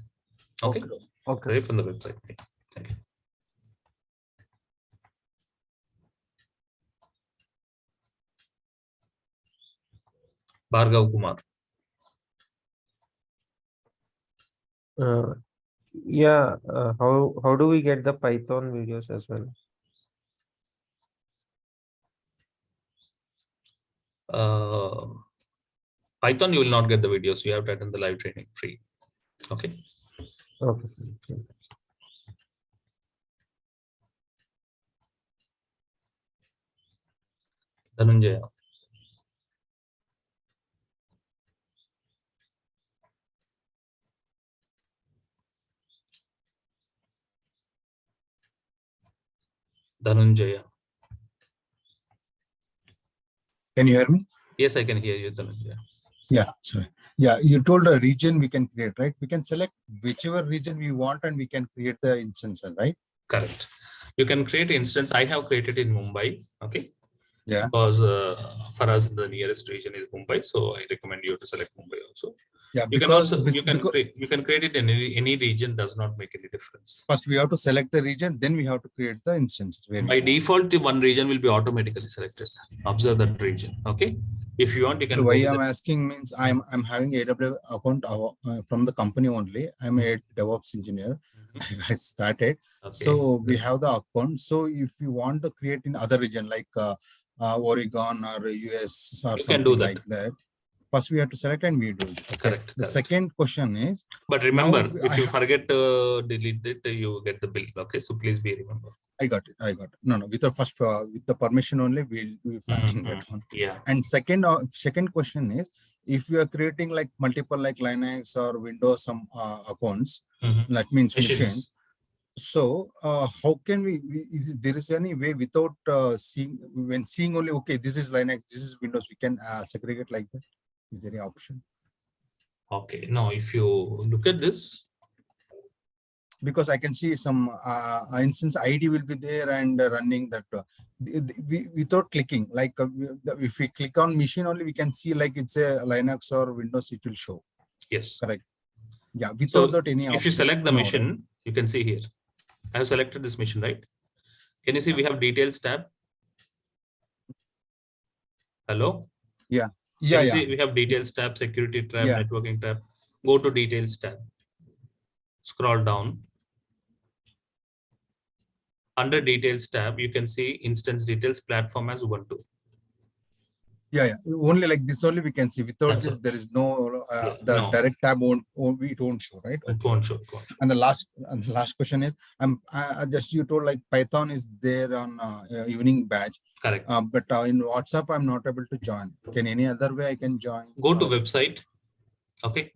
Okay. Okay. Pay from the website. Thank you. Bhargav Kumar. Yeah, how do we get the Python videos as well? Python, you will not get the videos. You have to attend the live training free. Okay. Okay. Dhananjaya. Dhananjaya. Can you hear me? Yes, I can hear you, Dhananjaya. Yeah, sorry. Yeah, you told a region we can create, right? We can select whichever region we want and we can create the instance, right? Correct. You can create instance. I have created in Mumbai. Okay. Yeah. Because for us, the nearest region is Mumbai. So I recommend you to select Mumbai also. Yeah, you because can also you can create it in any region, does not make any difference. First we have to select the region, then we have to create the instance. By default, one region will be automatically selected. Observe that region. Okay. If you want, you can. Why I'm asking means I'm having AWS account from the company only. I'm a DevOps engineer. I started. Okay. So we have the account. So if you want to create in other region like Oregon or US or something like that, first we have to select and we do it. Okay? Correct. The second question is. But remember, if you forget to delete it, you get the bill. Okay, so please be remember. I got it. No. With the first, with the permission only, we'll planning that one. Yeah. And second question is, if you are creating like multiple like Linux or Windows some accounts, that means machines. So how can we there is any way without seeing only, okay, this is Linux, this is Windows, we can segregate like that? Is there any option? Okay. Now, if you look at this, because I can see some instance ID will be there and running that without clicking, like if we click on machine only, we can see like it's a Linux or Windows, it will show. Yes. Correct. Yeah. Without that any option. If you select the mission, you can see here. I have selected this mission, right? Can you see we have details tab? Hello? Yeah. Yeah. See we have details tab, security tab, networking tab. Go to details tab. Scroll down. Under details tab, you can see instance details platform as Ubuntu. Yeah. Only like this only we can see. Without this, there is no direct tab it won't show, right? It won't show. And the last question is, just you told like Python is there on evening batch. Correct. But in WhatsApp, I'm not able to join. Can any other way I can join? Go to website. Okay.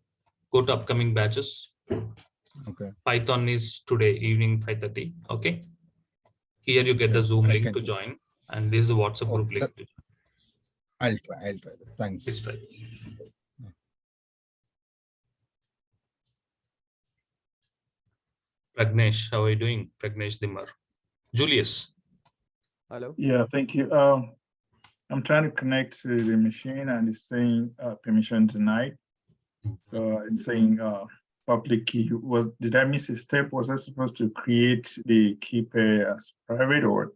Go to upcoming batches. Okay. Python is today evening 5:30. Okay. Here you get the Zoom link to join, and this is the WhatsApp group link to join. I'll try. Thanks. Please try. Pragnesh, how are you doing? Pragnesh Dimar. Julius. Hello. Yeah, thank you. I'm trying to connect to the machine and it's saying permission denied. So it's saying public key. Did I miss a step? Was I supposed to create the key pair as private or?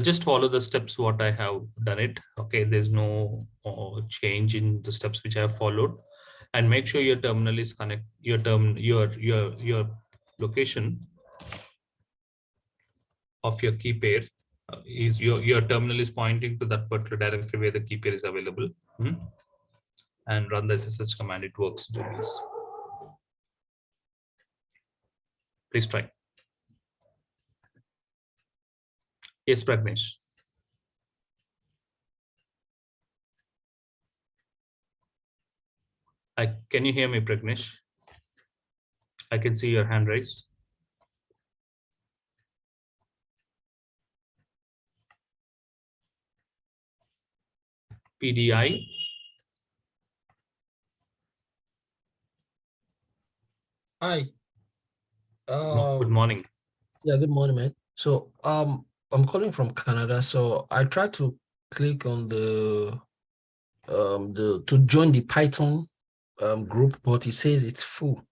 Just follow the steps what I have done it. Okay, there's no change in the steps which I have followed, and make sure your terminal is connect your location of your key pair is your terminal is pointing to that particular directory where the key pair is available. And run the SSH command. It works. Please try. Yes, Pragnesh. Can you hear me, Pragnesh? I can see your hand raised. PDI. Hi. Good morning. Yeah, good morning, man. So I'm calling from Canada. So I tried to click on the to join the Python group, but it says it's full.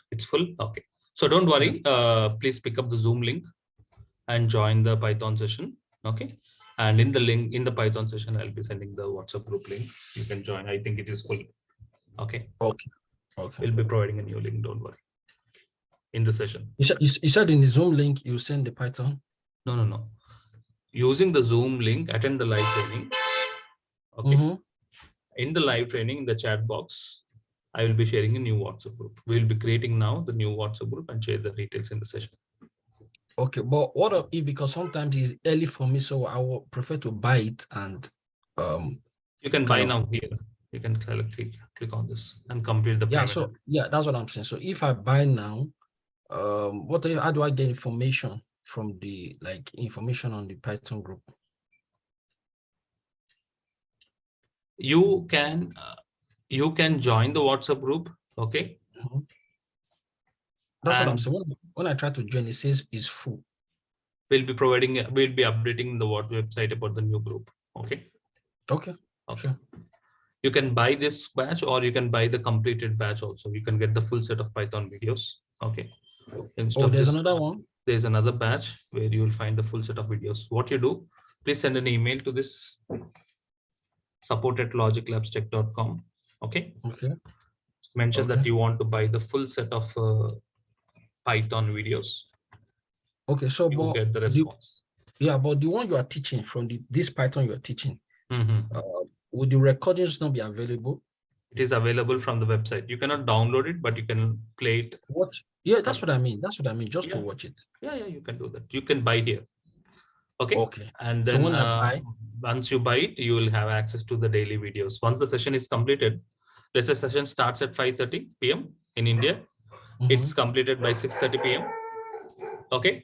It's full. Okay. So don't worry. Please pick up the Zoom link and join the Python session. Okay. And in the link in the Python session, I'll be sending the WhatsApp group link. You can join. I think it is full. Okay. Okay. Okay. We'll be providing a new link. Don't worry. In the session. You said in the Zoom link you send the Python? No. Using the Zoom link, attend the live training. Okay. In the live training, in the chat box, I will be sharing a new WhatsApp group. We'll be creating now the new WhatsApp group and share the details in the session. Okay, but what if, because sometimes it's early for me, so I would prefer to buy it and you can buy now here. You can click on this and complete the payment. So that's what I'm saying. So if I buy now, how do I get information from the information on the Python group? You can join the WhatsApp group. Okay. That's what I'm saying. When I try to join, it says it's full. We'll be updating the website about the new group. Okay. Okay. Sure. You can buy this batch or you can buy the completed batch also. You can get the full set of Python videos. Okay. There's another one. There's another batch where you will find the full set of videos. What you do, please send an email to this support@logiclabstech.com. Okay. Okay. Mention that you want to buy the full set of Python videos. Okay, so you get the response. But the one you are teaching from this Python you are teaching, would the recordings not be available? It is available from the website. You cannot download it, but you can play it. Watch. Yeah, that's what I mean. That's what I mean. Just to watch it. Yeah, you can do that. You can buy here. Okay. Okay. And then when once you buy it, you will have access to the daily videos. Once the session is completed, let's say session starts at 5:30 p.m. in India. It's completed by 6:30 p.m. Okay.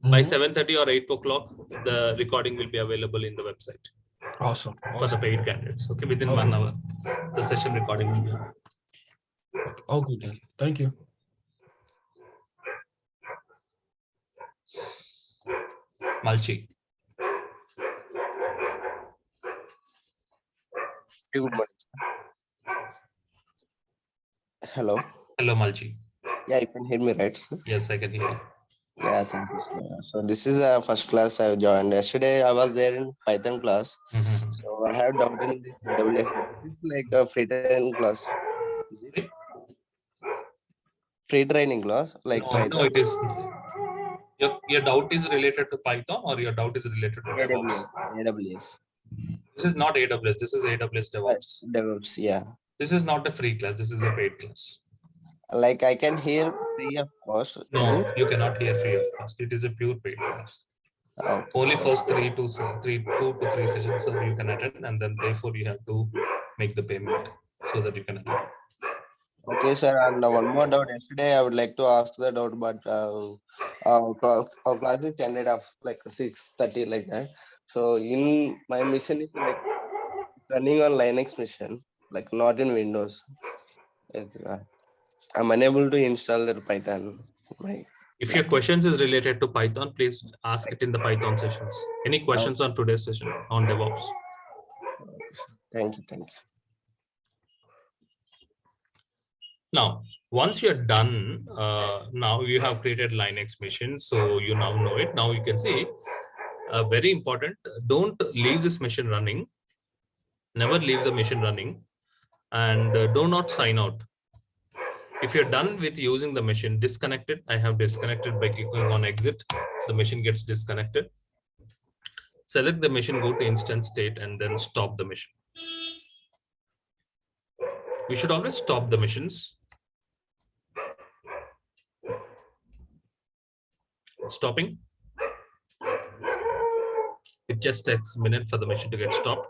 By 7:30 or 8 o'clock, the recording will be available in the website. Awesome. For the paid candidates. Okay. Within 1 hour, the session recording will be available. Okay. All good then. Thank you. Malchi. Good morning. Hello. Hello, Malchi. Yeah, you can hear me, right, sir? Yes, I can hear you. Yeah, thank you. So this is a first class I joined. Yesterday I was there in Python class. So I have doubt in this AWS. This is like a free training class. Free training class, like Python. No, it is. Your doubt is related to Python or your doubt is related to DevOps? AWS. This is not AWS. This is AWS DevOps. DevOps, yeah. This is not a free class. This is a paid class. Like I can hear free of cost. No, you cannot hear free of cost. It is a pure paid class. Okay. Only first 2 to 3 sessions you can attend, and then therefore you have to make the payment so that you can attend. Okay, sir. And one more doubt. Yesterday I would like to ask the doubt, but our class is ended up like 6:30 like that. So in my mission is like running on Linux machine, like not in Windows. I'm unable to install the Python. If your questions is related to Python, please ask it in the Python sessions. Any questions on today's session on DevOps? Thank you. Now, once you're done, now you have created Linux machine, so you now know it. Now you can see, very important, don't leave this machine running. Never leave the machine running, and do not sign out. If you're done with using the machine, disconnect it. I have disconnected by clicking on exit. The machine gets disconnected. Select the machine, go to instance state, and then stop the machine. We should always stop the machines. Stopping. It just takes a minute for the machine to get stopped.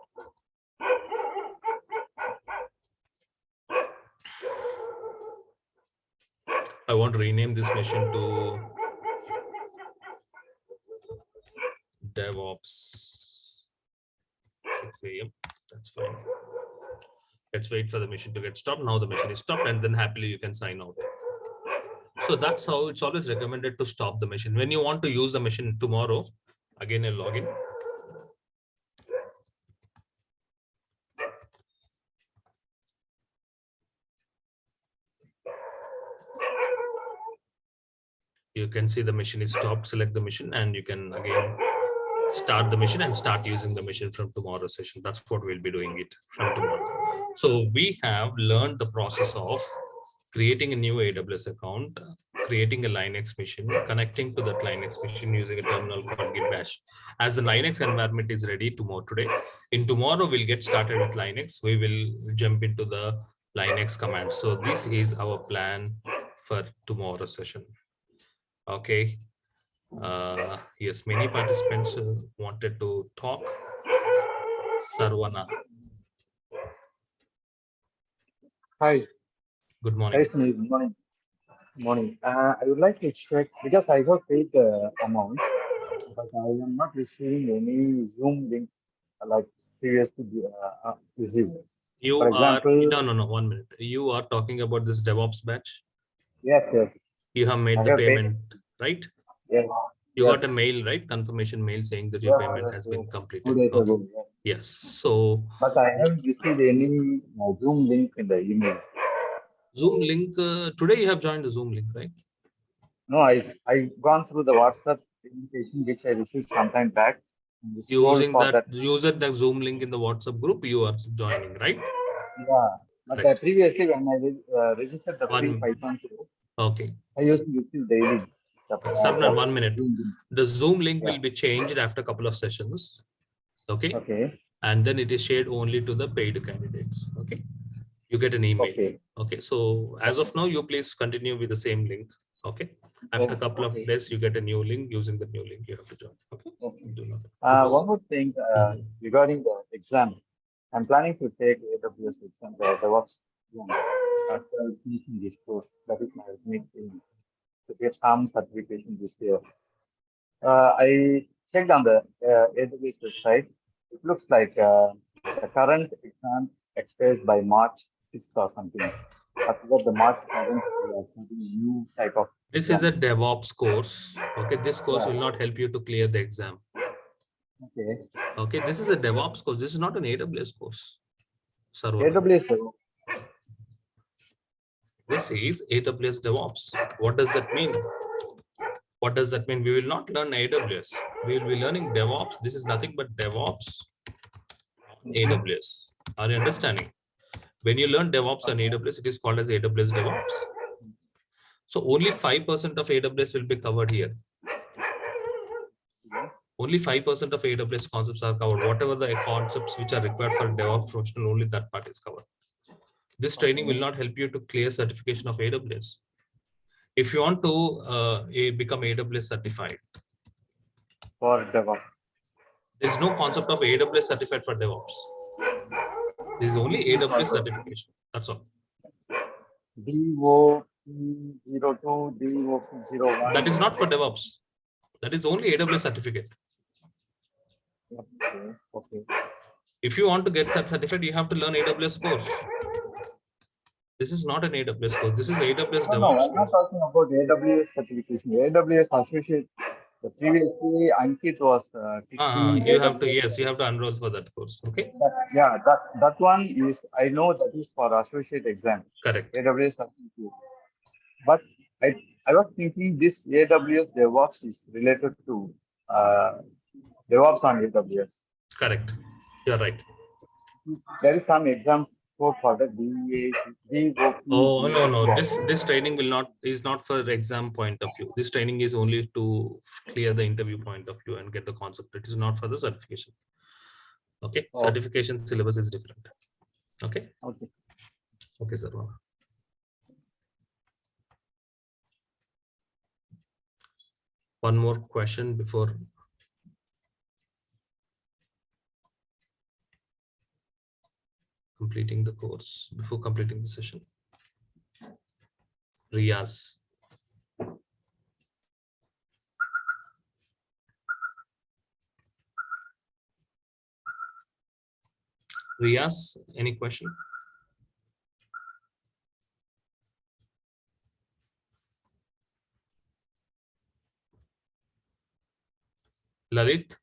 I want to rename this machine to DevOps 6 a.m. That's fine. Let's wait for the machine to get stopped. Now the machine is stopped, and then happily you can sign out. So that's how it's always recommended to stop the machine. When you want to use the machine tomorrow, again a login. You can see the machine is stopped, select the machine, and you can again start the machine and start using the machine from tomorrow's session. That's what we'll be doing it from tomorrow. So we have learned the process of creating a new AWS account, creating a Linux machine, connecting to that Linux machine using a terminal called git bash. As the Linux environment is ready today, tomorrow we'll get started with Linux. We will jump into the Linux commands. So this is our plan for tomorrow's session. Okay. Yes, many participants wanted to talk. Sarvana. Hi. Good morning. Hi, Sunil. Good morning. Morning. I would like to check because I got paid the amount, but I am not receiving any Zoom link like previously received. You For example, are no, 1 minute. You are talking about this DevOps batch. yes. You have made I the have payment, right? Yes. You Yes. got a mail, right? Confirmation mail saying that your payment has been 2 completed. days Okay. ago. Yes. So, But I haven't received any Zoom link in the email. Zoom link. Today you have joined the Zoom link, right? No, I gone through the WhatsApp invitation which I received sometime back. Using the Zoom link in the WhatsApp group, you are joining, right? Yeah, but Right. previously when I registered the free Python course, okay, I used to receive daily. Sarnan, 1 minute. The Zoom link will Yeah. be changed after a couple of sessions. Okay. Okay. And then it is shared only to the paid candidates. Okay. You get an email. Okay. So as of now, you please continue with the same link. Okay. After a couple of days, you get a new link. Using the new link, you have to join. Okay. Do not. One more thing regarding the exam. I'm planning to take AWS exam, the DevOps exam, after finishing this course. That is my ultimate aim, to get some certification this year. I checked on the AWS website. It looks like the current exam expires by March 6th or something. After the March 7th, we are starting a new type of This exam. is a DevOps course. Okay. This course will not help you to clear the exam. Okay. Okay. This is a DevOps course. This is not an AWS course. AWS DevOps. This is AWS DevOps. What does that mean? What does that mean? We will not learn AWS. We will be learning DevOps. This is nothing but DevOps on AWS. Are you understanding? When you learn DevOps on AWS, it is called as AWS DevOps. So only 5% of AWS will be covered here. Only 5% of AWS concepts are covered. Whatever the concepts which are required for DevOps professional, only that part is covered. This training will not help you to clear certification of AWS. If you want to become AWS certified for DevOps, there is no concept of AWS certified for DevOps. There is only AWS certification. That's all. DOP 02, DOP 01. That is not for DevOps. That is only AWS certificate. Okay. If you want to get that certificate, you have to learn AWS course. This is not an AWS course. This is AWS DevOps. No, I'm not talking about AWS certification. AWS associate The previously Ankit was teaching. You have to, yes, you have to enroll for that course. Okay. That one is, I know that is for associate exam. Correct. AWS associate. But I was thinking this AWS DevOps is related to DevOps on AWS. Correct. You're right. There is some exam for the DOP. Oh, no. This training is not for exam point of view. This training is only to clear the interview point of view and get the concept. It is not for the certification. Okay. Oh. Certification syllabus is different. Okay. Okay, sir. One more question before completing the course, before completing the session. Riyaz. Riyaz, any question? Lalit?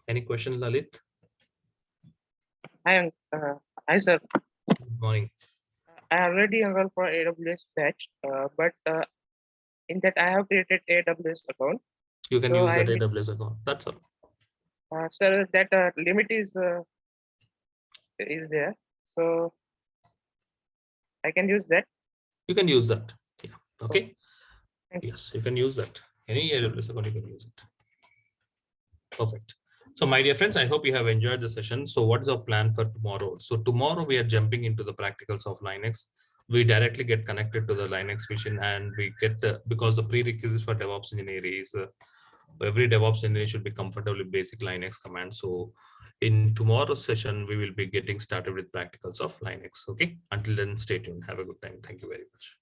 Any question, Lalit? Hi, sir. Good morning. I already enrolled for AWS batch, but in that I have created AWS account. You can use that AWS account. That's all. Sir, that limit is there, so I can use that. You can use that. Yeah. Okay. Yes, you can use that. Any AWS account, you can use it. Perfect. So my dear friends, I hope you have enjoyed the session. So what is our plan for tomorrow? So tomorrow we are jumping into the practicals of Linux. We directly get connected to the Linux machine, and we get because the prerequisites for DevOps engineer is every DevOps engineer should be comfortable with basic Linux commands. So in tomorrow's session, we will be getting started with practicals of Linux. Okay. Until then, stay tuned. Have a good time. Thank you very much.